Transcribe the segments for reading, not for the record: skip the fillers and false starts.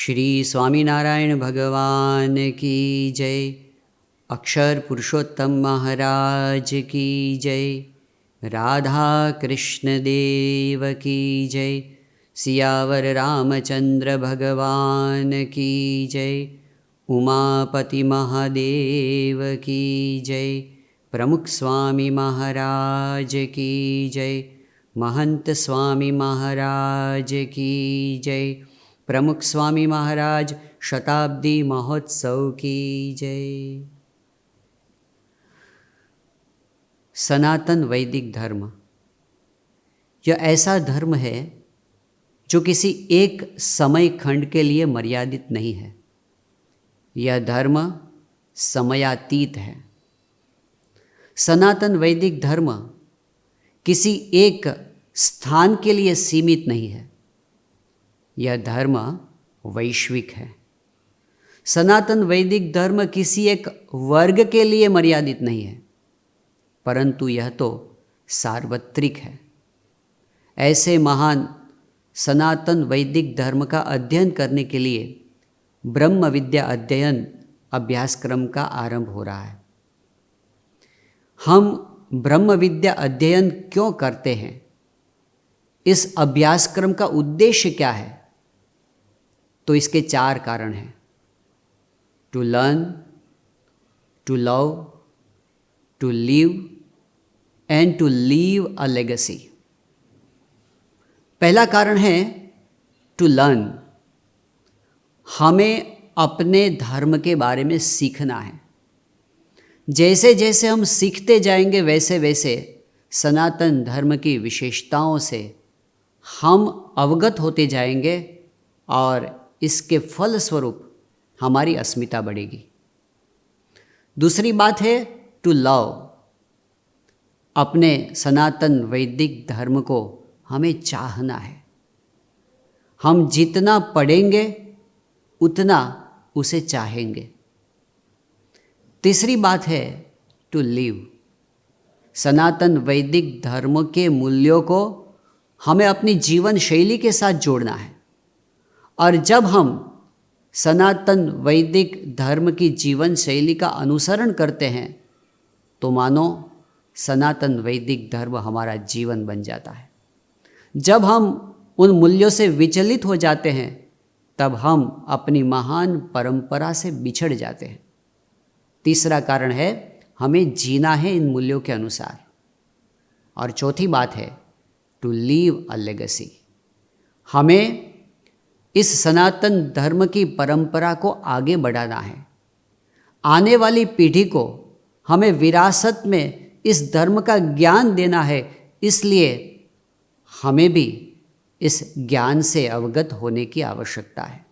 श्री स्वामीनारायण भगवान की जय। अक्षर पुरुषोत्तम महाराज की जय। राधा कृष्ण देव की जय। सियावर रामचंद्र भगवान की जय। उमापति महादेव की जय। प्रमुख स्वामी महाराज की जय। महंत स्वामी महाराज की जय। प्रमुख स्वामी महाराज शताब्दी महोत्सव की जय। सनातन वैदिक धर्म यह ऐसा धर्म है जो किसी एक समय खंड के लिए मर्यादित नहीं है। यह धर्म समयातीत है। सनातन वैदिक धर्म किसी एक स्थान के लिए सीमित नहीं है। यह धर्म वैश्विक है। सनातन वैदिक धर्म किसी एक वर्ग के लिए मर्यादित नहीं है, परंतु यह तो सार्वत्रिक है। ऐसे महान सनातन वैदिक धर्म का अध्ययन करने के लिए ब्रह्म विद्या अध्ययन अभ्यासक्रम का आरंभ हो रहा है। हम ब्रह्म विद्या अध्ययन क्यों करते हैं? इस अभ्यासक्रम का उद्देश्य क्या है? तो इसके 4 कारण हैं। To learn, to love, to live and to leave a legacy. पहला कारण है टू लर्न। हमें अपने धर्म के बारे में सीखना है। जैसे जैसे हम सीखते जाएंगे वैसे वैसे सनातन धर्म की विशेषताओं से हम अवगत होते जाएंगे और इसके फलस्वरूप हमारी अस्मिता बढ़ेगी। दूसरी बात है टू लव। अपने सनातन वैदिक धर्म को हमें चाहना है। हम जितना पढ़ेंगे उतना उसे चाहेंगे। तीसरी बात है टू लिव। सनातन वैदिक धर्म के मूल्यों को हमें अपनी जीवन शैली के साथ जोड़ना है। और जब हम सनातन वैदिक धर्म की जीवन शैली का अनुसरण करते हैं तो मानो सनातन वैदिक धर्म हमारा जीवन बन जाता है। जब हम उन मूल्यों से विचलित हो जाते हैं तब हम अपनी महान परंपरा से बिछड़ जाते हैं। तीसरा कारण है हमें जीना है इन मूल्यों के अनुसार। और चौथी बात है टू लीव अ लेगेसी। हमें इस सनातन धर्म की परंपरा को आगे बढ़ाना है। आने वाली पीढ़ी को हमें विरासत में इस धर्म का ज्ञान देना है। इसलिए हमें भी इस ज्ञान से अवगत होने की आवश्यकता है।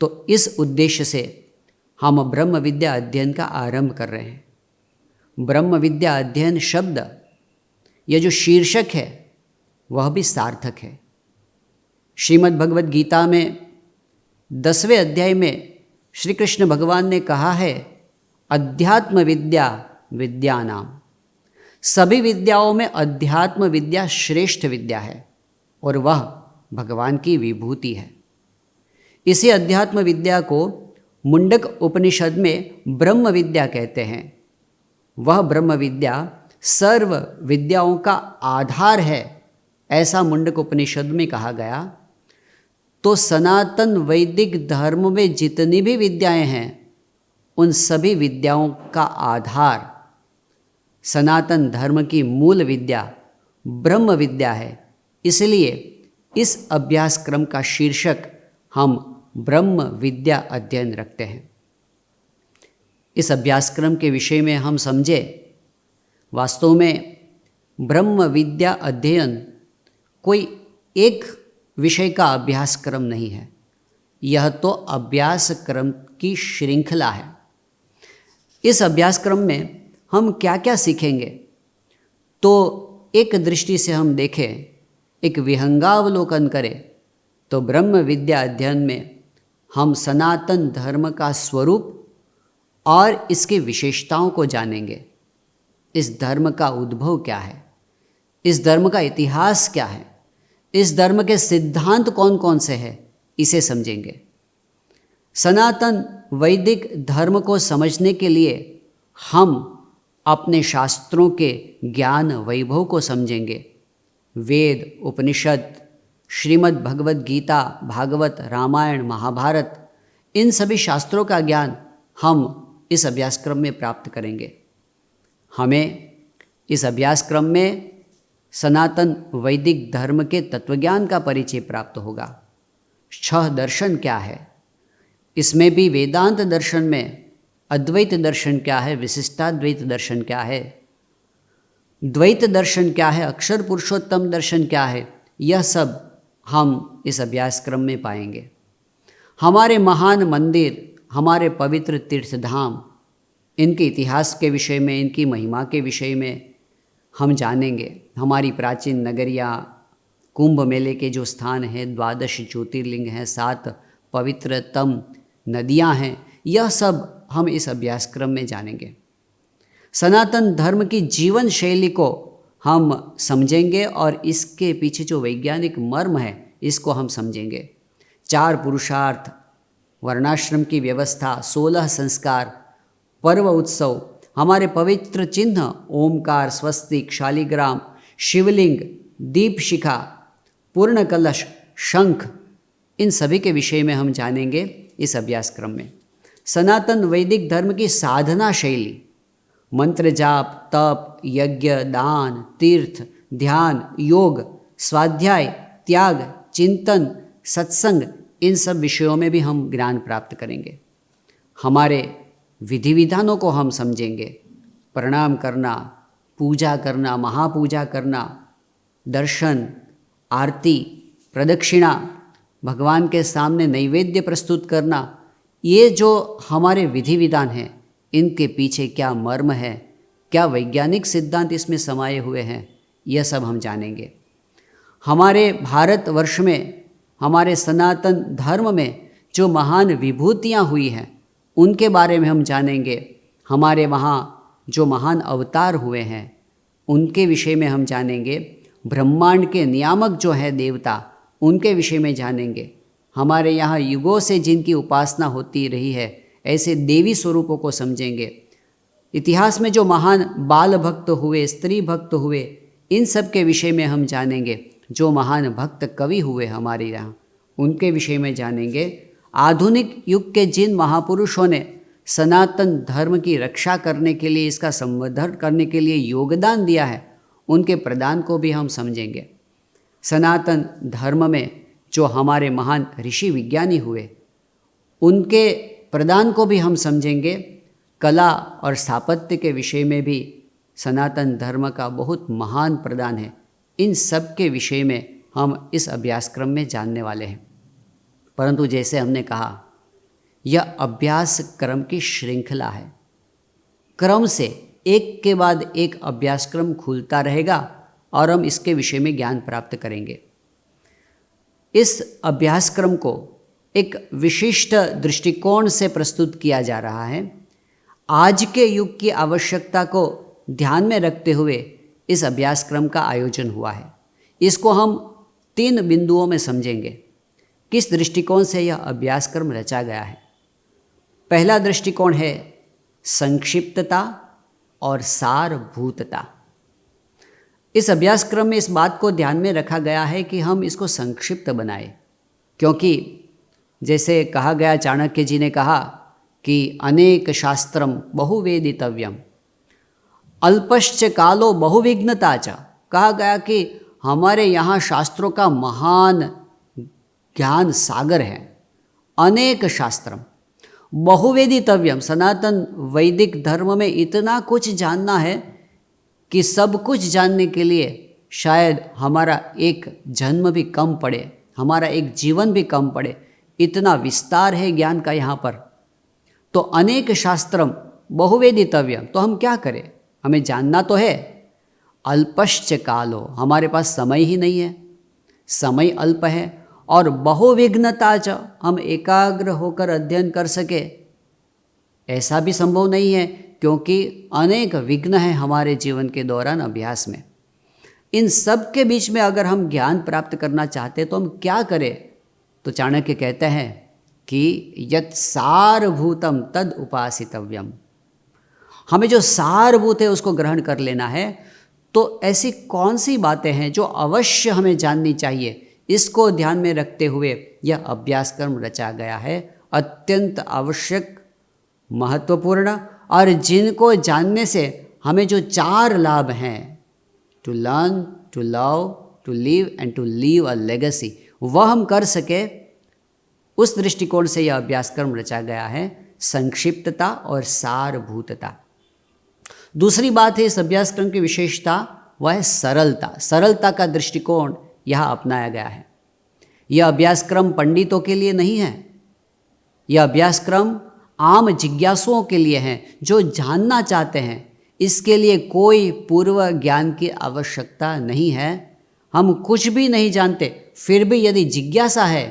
तो इस उद्देश्य से हम ब्रह्म विद्या अध्ययन का आरंभ कर रहे हैं। ब्रह्म विद्या अध्ययन शब्द, यह जो शीर्षक है वह भी सार्थक है। श्रीमद् भगवद गीता में 10वें अध्याय में श्री कृष्ण भगवान ने कहा है अध्यात्म विद्या विद्यानाम। सभी विद्याओं में अध्यात्म विद्या श्रेष्ठ विद्या है और वह भगवान की विभूति है। इसी अध्यात्म विद्या को मुंडक उपनिषद में ब्रह्म विद्या कहते हैं। वह ब्रह्म विद्या सर्व विद्याओं का आधार है, ऐसा मुंडक उपनिषद में कहा गया। तो सनातन वैदिक धर्म में जितनी भी विद्याएं हैं उन सभी विद्याओं का आधार सनातन धर्म की मूल विद्या ब्रह्म विद्या है। इसलिए इस अभ्यासक्रम का शीर्षक हम ब्रह्म विद्या अध्ययन रखते हैं। इस अभ्यासक्रम के विषय में हम समझे, वास्तव में ब्रह्म विद्या अध्ययन कोई एक विषय का अभ्यासक्रम नहीं है। यह तो अभ्यासक्रम की श्रृंखला है। इस अभ्यासक्रम में हम क्या क्या सीखेंगे? तो एक दृष्टि से हम देखें, एक विहंगावलोकन करें तो ब्रह्म विद्या अध्ययन में हम सनातन धर्म का स्वरूप और इसकी विशेषताओं को जानेंगे। इस धर्म का उद्भव क्या है, इस धर्म का इतिहास क्या है, इस धर्म के सिद्धांत कौन कौन से हैं, इसे समझेंगे। सनातन वैदिक धर्म को समझने के लिए हम अपने शास्त्रों के ज्ञान वैभव को समझेंगे। वेद, उपनिषद, श्रीमद् भगवद गीता, भागवत, रामायण, महाभारत, इन सभी शास्त्रों का ज्ञान हम इस अभ्यासक्रम में प्राप्त करेंगे। हमें इस अभ्यासक्रम में सनातन वैदिक धर्म के तत्वज्ञान का परिचय प्राप्त होगा। 6 दर्शन क्या है, इसमें भी वेदांत दर्शन में अद्वैत दर्शन क्या है, विशिष्टाद्वैत दर्शन क्या है, द्वैत दर्शन क्या है, अक्षर पुरुषोत्तम दर्शन क्या है, यह सब हम इस अभ्यासक्रम में पाएंगे। हमारे महान मंदिर, हमारे पवित्र तीर्थधाम, इनके इतिहास के विषय में, इनकी महिमा के विषय में हम जानेंगे। हमारी प्राचीन नगरियाँ, कुंभ मेले के जो स्थान हैं, 12 ज्योतिर्लिंग हैं, 7 पवित्रतम नदियाँ हैं, यह सब हम इस अभ्यासक्रम में जानेंगे। सनातन धर्म की जीवन शैली को हम समझेंगे और इसके पीछे जो वैज्ञानिक मर्म है इसको हम समझेंगे। 4 पुरुषार्थ, वर्णाश्रम की व्यवस्था, 16 संस्कार, पर्व उत्सव, हमारे पवित्र चिन्ह ओमकार, स्वस्तिक, शालिग्राम, शिवलिंग, दीप शिखा, पूर्ण कलश, शंख, इन सभी के विषय में हम जानेंगे इस अभ्यासक्रम में। सनातन वैदिक धर्म की साधना शैली, मंत्र जाप, तप, यज्ञ, दान, तीर्थ, ध्यान, योग, स्वाध्याय, त्याग, चिंतन, सत्संग, इन सब विषयों में भी हम ज्ञान प्राप्त करेंगे। हमारे विधि विधानों को हम समझेंगे। प्रणाम करना, पूजा करना, महापूजा करना, दर्शन, आरती, प्रदक्षिणा, भगवान के सामने नैवेद्य प्रस्तुत करना, ये जो हमारे विधि विधान हैं, इनके पीछे क्या मर्म है, क्या वैज्ञानिक सिद्धांत इसमें समाये हुए हैं, यह सब हम जानेंगे। हमारे भारतवर्ष में, हमारे सनातन धर्म में जो महान विभूतियाँ हुई हैं उनके बारे में हम जानेंगे। हमारे वहाँ जो महान अवतार हुए हैं उनके विषय में हम जानेंगे। ब्रह्मांड के नियामक जो है देवता, उनके विषय में जानेंगे। हमारे यहाँ युगों से जिनकी उपासना होती रही है ऐसे देवी स्वरूपों को समझेंगे। इतिहास में जो महान बाल भक्त हुए, स्त्री भक्त हुए, इन सब के विषय में हम जानेंगे। जो महान भक्त कवि हुए हमारे यहाँ, उनके विषय में जानेंगे। आधुनिक युग के जिन महापुरुषों ने सनातन धर्म की रक्षा करने के लिए, इसका संवर्धन करने के लिए योगदान दिया है, उनके प्रदान को भी हम समझेंगे। सनातन धर्म में जो हमारे महान ऋषि विज्ञानी हुए, उनके प्रदान को भी हम समझेंगे। कला और स्थापत्य के विषय में भी सनातन धर्म का बहुत महान प्रदान है। इन सब के विषय में हम इस अभ्यासक्रम में जानने वाले हैं। परंतु जैसे हमने कहा, यह अभ्यास क्रम की श्रृंखला है। क्रम से एक के बाद एक अभ्यासक्रम खुलता रहेगा और हम इसके विषय में ज्ञान प्राप्त करेंगे। इस अभ्यासक्रम को एक विशिष्ट दृष्टिकोण से प्रस्तुत किया जा रहा है। आज के युग की आवश्यकता को ध्यान में रखते हुए इस अभ्यासक्रम का आयोजन हुआ है। इसको हम 3 बिंदुओं में समझेंगे, किस दृष्टिकोण से यह अभ्यासक्रम रचा गया है। पहला दृष्टिकोण है संक्षिप्तता और सारभूतता। इस अभ्यासक्रम में इस बात को ध्यान में रखा गया है कि हम इसको संक्षिप्त बनाएं, क्योंकि जैसे कहा गया, चाणक्य जी ने कहा कि अनेक शास्त्रम बहुवेदितव्यम अल्पश्च कालो बहुविघ्नता च। कहा गया कि हमारे यहाँ शास्त्रों का महान ज्ञान सागर है। अनेक शास्त्रम बहुवेदितव्यम, सनातन वैदिक धर्म में इतना कुछ जानना है कि सब कुछ जानने के लिए शायद हमारा एक जन्म भी कम पड़े, हमारा एक जीवन भी कम पड़े, इतना विस्तार है ज्ञान का यहाँ पर। तो अनेक शास्त्रम बहुवेदितव्यम, तो हम क्या करें, हमें जानना तो है। अल्पश्च कालो, हमारे पास समय ही नहीं है, समय अल्प है। और बहुविघ्नता च, हम एकाग्र होकर अध्ययन कर सके ऐसा भी संभव नहीं है, क्योंकि अनेक विघ्न हैं हमारे जीवन के दौरान अभ्यास में। इन सब के बीच में अगर हम ज्ञान प्राप्त करना चाहते तो हम क्या करें। तो चाणक्य कहते हैं कि यत् सारभूतम तद उपासितव्यम, हमें जो सारभूत है उसको ग्रहण कर लेना है। तो ऐसी कौन सी बातें हैं जो अवश्य हमें जाननी चाहिए, इसको ध्यान में रखते हुए यह अभ्यास क्रम रचा गया है, अत्यंत आवश्यक, महत्वपूर्ण, और जिनको जानने से हमें जो 4 लाभ हैं, to learn, to love, to live and to leave a legacy, वह हम कर सके, उस दृष्टिकोण से यह अभ्यास क्रम रचा गया है, संक्षिप्तता और सारभूतता। दूसरी बात है इस अभ्यास क्रम की विशेषता, वह है सरलता। सरलता का दृष्टिकोण यहाँ अपनाया गया है। यह अभ्यास क्रम पंडितों के लिए नहीं है, यह अभ्यास क्रम आम जिज्ञासुओं के लिए है, जो जानना चाहते हैं। इसके लिए कोई पूर्व ज्ञान की आवश्यकता नहीं है। हम कुछ भी नहीं जानते, फिर भी यदि जिज्ञासा है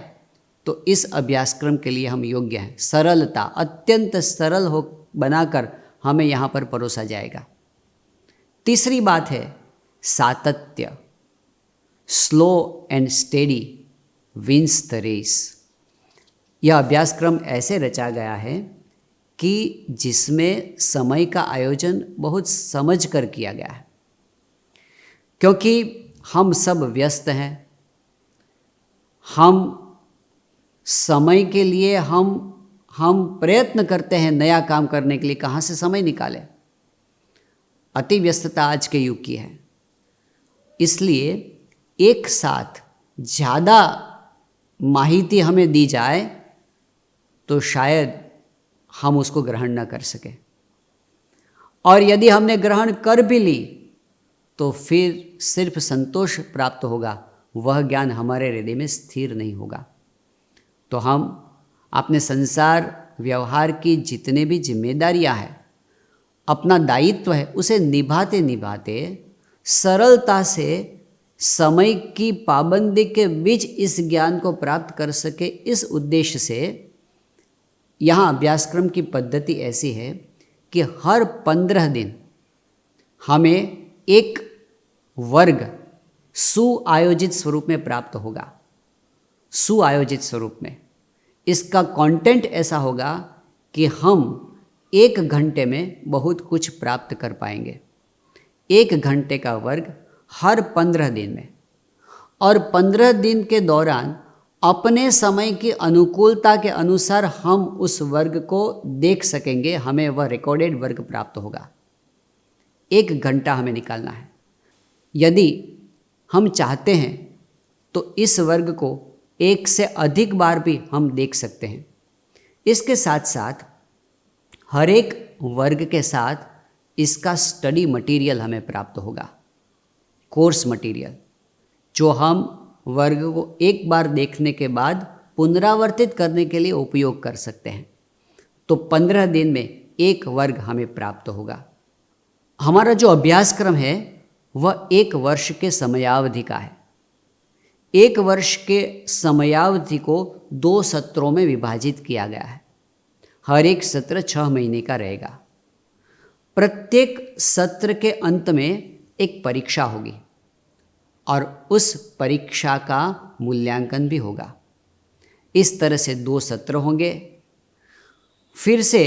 तो इस अभ्यास क्रम के लिए हम योग्य हैं। सरलता, अत्यंत सरल हो बनाकर हमें यहाँ पर परोसा जाएगा। तीसरी बात है सातत्य, slow and steady wins the race. यह अभ्यास क्रम ऐसे रचा गया है कि जिसमें समय का आयोजन बहुत समझ कर किया गया है, क्योंकि हम सब व्यस्त हैं। हम समय के लिए हम प्रयत्न करते हैं नया काम करने के लिए, कहाँ से समय निकालें। अति व्यस्तता आज के युग की है, इसलिए एक साथ ज़्यादा माहिती हमें दी जाए तो शायद हम उसको ग्रहण न कर सकें, और यदि हमने ग्रहण कर भी ली तो फिर सिर्फ संतोष प्राप्त होगा, वह ज्ञान हमारे हृदय में स्थिर नहीं होगा। तो हम अपने संसार व्यवहार की जितने भी जिम्मेदारियां हैं, अपना दायित्व है, उसे निभाते निभाते सरलता से समय की पाबंदी के बीच इस ज्ञान को प्राप्त कर सके, इस उद्देश्य से यहाँ अभ्यासक्रम की पद्धति ऐसी है कि हर 15 दिन हमें एक वर्ग सुआयोजित स्वरूप में प्राप्त होगा। सुआयोजित स्वरूप में इसका कंटेंट ऐसा होगा कि हम 1 घंटे में बहुत कुछ प्राप्त कर पाएंगे। 1 घंटे का वर्ग हर 15 दिन में, और 15 दिन के दौरान अपने समय की अनुकूलता के अनुसार हम उस वर्ग को देख सकेंगे, हमें वह रिकॉर्डेड वर्ग प्राप्त होगा। 1 घंटा हमें निकालना है। यदि हम चाहते हैं तो इस वर्ग को 1 से अधिक बार भी हम देख सकते हैं। इसके साथ साथ हर एक वर्ग के साथ इसका स्टडी मटेरियल हमें प्राप्त होगा, कोर्स मटेरियल, जो हम वर्ग को एक बार देखने के बाद पुनरावर्तित करने के लिए उपयोग कर सकते हैं। तो 15 दिन में 1 वर्ग हमें प्राप्त होगा। हमारा जो अभ्यास क्रम है वह 1 वर्ष के समयावधि का है। 1 वर्ष के समयावधि को 2 सत्रों में विभाजित किया गया है। हर एक सत्र 6 महीने का रहेगा। प्रत्येक सत्र के अंत में एक परीक्षा होगी और उस परीक्षा का मूल्यांकन भी होगा। इस तरह से 2 सत्र होंगे। फिर से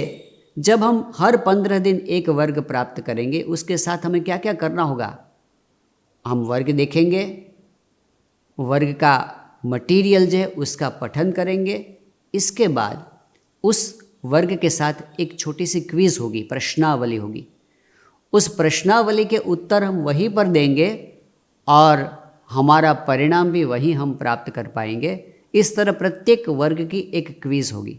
जब हम हर 15 दिन 1 वर्ग प्राप्त करेंगे, उसके साथ हमें क्या क्या करना होगा? हम वर्ग देखेंगे, वर्ग का मटेरियल जो है उसका पठन करेंगे। इसके बाद उस वर्ग के साथ एक छोटी सी क्विज होगी, प्रश्नावली होगी। उस प्रश्नावली के उत्तर हम वहीं पर देंगे और हमारा परिणाम भी वही हम प्राप्त कर पाएंगे। इस तरह प्रत्येक वर्ग की एक क्विज होगी।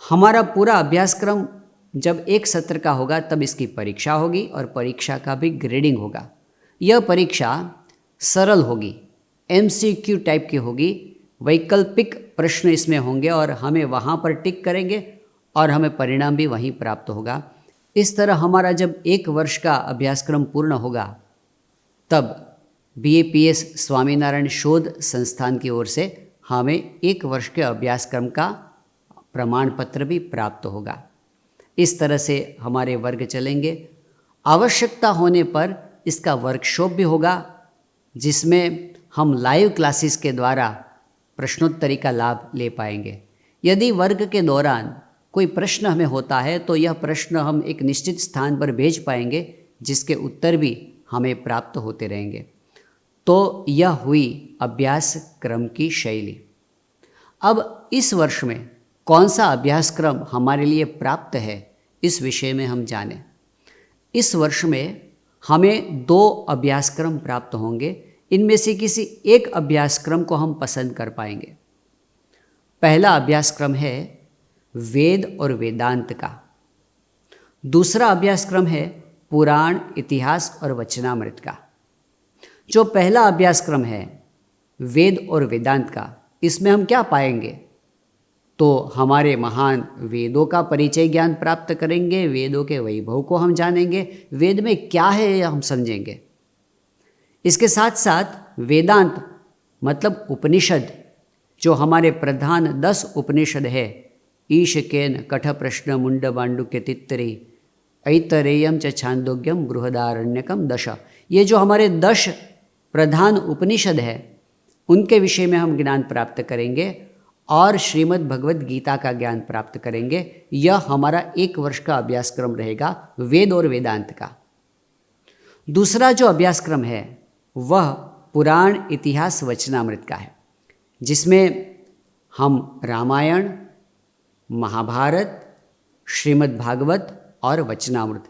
हमारा पूरा अभ्यासक्रम जब 1 सत्र का होगा तब इसकी परीक्षा होगी और परीक्षा का भी ग्रेडिंग होगा। यह परीक्षा सरल होगी, MCQ टाइप की होगी। वैकल्पिक प्रश्न इसमें होंगे और हमें वहाँ पर टिक करेंगे और हमें परिणाम भी वहीं प्राप्त होगा। इस तरह हमारा जब 1 वर्ष का अभ्यासक्रम पूर्ण होगा तब BAPS स्वामीनारायण शोध संस्थान की ओर से हमें 1 वर्ष के अभ्यासक्रम का प्रमाण पत्र भी प्राप्त होगा। इस तरह से हमारे वर्ग चलेंगे। आवश्यकता होने पर इसका वर्कशॉप भी होगा, जिसमें हम लाइव क्लासेस के द्वारा प्रश्नोत्तरी का लाभ ले पाएंगे। यदि वर्ग के दौरान कोई प्रश्न हमें होता है तो यह प्रश्न हम एक निश्चित स्थान पर भेज पाएंगे, जिसके उत्तर भी हमें प्राप्त होते रहेंगे। तो यह हुई अभ्यास क्रम की शैली। अब इस वर्ष में कौन सा अभ्यास क्रम हमारे लिए प्राप्त है, इस विषय में हम जानें। इस वर्ष में हमें 2 अभ्यासक्रम प्राप्त होंगे। इनमें से किसी एक अभ्यासक्रम को हम पसंद कर पाएंगे। पहला अभ्यासक्रम है वेद और वेदांत का। दूसरा अभ्यासक्रम है पुराण, इतिहास और वचनामृत का। जो पहला अभ्यासक्रम है वेद और वेदांत का, इसमें हम क्या पाएंगे? तो हमारे महान वेदों का परिचय ज्ञान प्राप्त करेंगे, वेदों के वैभव को हम जानेंगे, वेद में क्या है यह हम समझेंगे। इसके साथ साथ वेदांत मतलब उपनिषद, जो हमारे प्रधान 10 उपनिषद है, ईश केन कठ प्रश्न मुंड मांडुक्य तित्तरी ऐतरेयम च छांदोग्यम बृहदारण्यकम दश, ये जो हमारे 10 प्रधान उपनिषद है उनके विषय में हम ज्ञान प्राप्त करेंगे और श्रीमद् भगवद गीता का ज्ञान प्राप्त करेंगे। यह हमारा 1 वर्ष का अभ्यासक्रम रहेगा वेद और वेदांत का। दूसरा जो अभ्यासक्रम है वह पुराण, इतिहास, वचनामृत का है, जिसमें हम रामायण, महाभारत, श्रीमद् भागवत और वचनामृत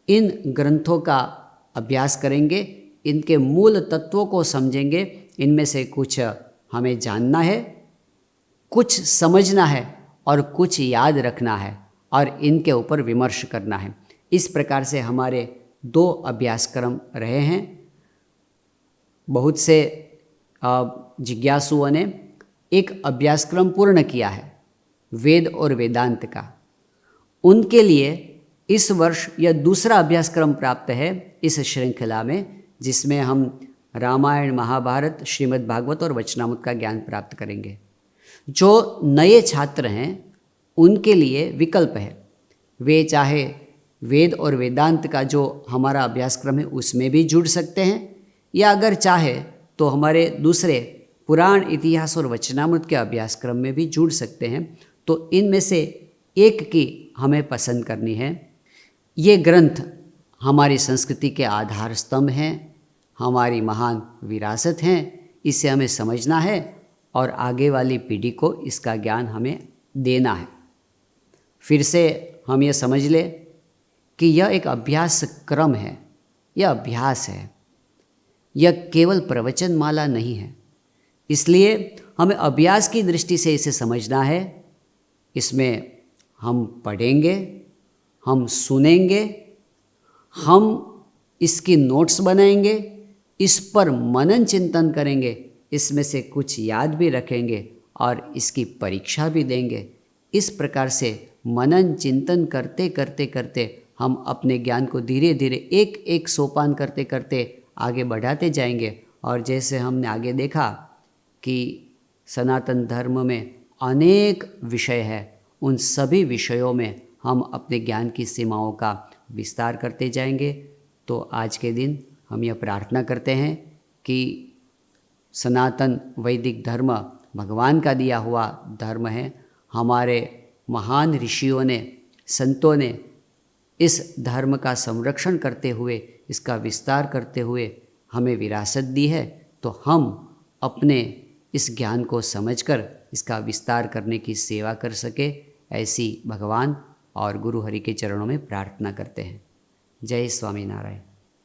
इन ग्रंथों का अभ्यास करेंगे, इनके मूल तत्वों को समझेंगे। इनमें से कुछ हमें जानना है, कुछ समझना है और कुछ याद रखना है और इनके ऊपर विमर्श करना है। इस प्रकार से हमारे 2 अभ्यासक्रम रहे हैं। बहुत से जिज्ञासुओं ने एक अभ्यासक्रम पूर्ण किया है वेद और वेदांत का। उनके लिए इस वर्ष यह दूसरा अभ्यासक्रम प्राप्त है इस श्रृंखला में, जिसमें हम रामायण, महाभारत, श्रीमद् भागवत और वचनामृत का ज्ञान प्राप्त करेंगे। जो नए छात्र हैं उनके लिए विकल्प है, वे चाहे वेद और वेदांत का जो हमारा अभ्यासक्रम है उसमें भी जुड़ सकते हैं, या अगर चाहे तो हमारे दूसरे पुराण, इतिहास और वचनामृत के अभ्यासक्रम में भी जुड़ सकते हैं। तो इनमें से एक की हमें पसंद करनी है। ये ग्रंथ हमारी संस्कृति के आधार स्तंभ हैं, हमारी महान विरासत हैं। इसे हमें समझना है और आगे वाली पीढ़ी को इसका ज्ञान हमें देना है। फिर से हम ये समझ ले कि यह एक अभ्यास क्रम है, यह अभ्यास है, यह केवल प्रवचनमाला नहीं है। इसलिए हमें अभ्यास की दृष्टि से इसे समझना है। इसमें हम पढ़ेंगे, हम सुनेंगे, हम इसकी नोट्स बनाएंगे, इस पर मनन चिंतन करेंगे, इसमें से कुछ याद भी रखेंगे और इसकी परीक्षा भी देंगे। इस प्रकार से मनन चिंतन करते करते करते हम अपने ज्ञान को धीरे धीरे एक एक सोपान करते करते आगे बढ़ाते जाएंगे। और जैसे हमने आगे देखा कि सनातन धर्म में अनेक विषय है, उन सभी विषयों में हम अपने ज्ञान की सीमाओं का विस्तार करते जाएंगे। तो आज के दिन हम यह प्रार्थना करते हैं कि सनातन वैदिक धर्म भगवान का दिया हुआ धर्म है। हमारे महान ऋषियों ने, संतों ने इस धर्म का संरक्षण करते हुए, इसका विस्तार करते हुए हमें विरासत दी है। तो हम अपने इस ज्ञान को समझकर इसका विस्तार करने की सेवा कर सके, ऐसी भगवान और गुरु हरि के चरणों में प्रार्थना करते हैं। जय स्वामी नारायण।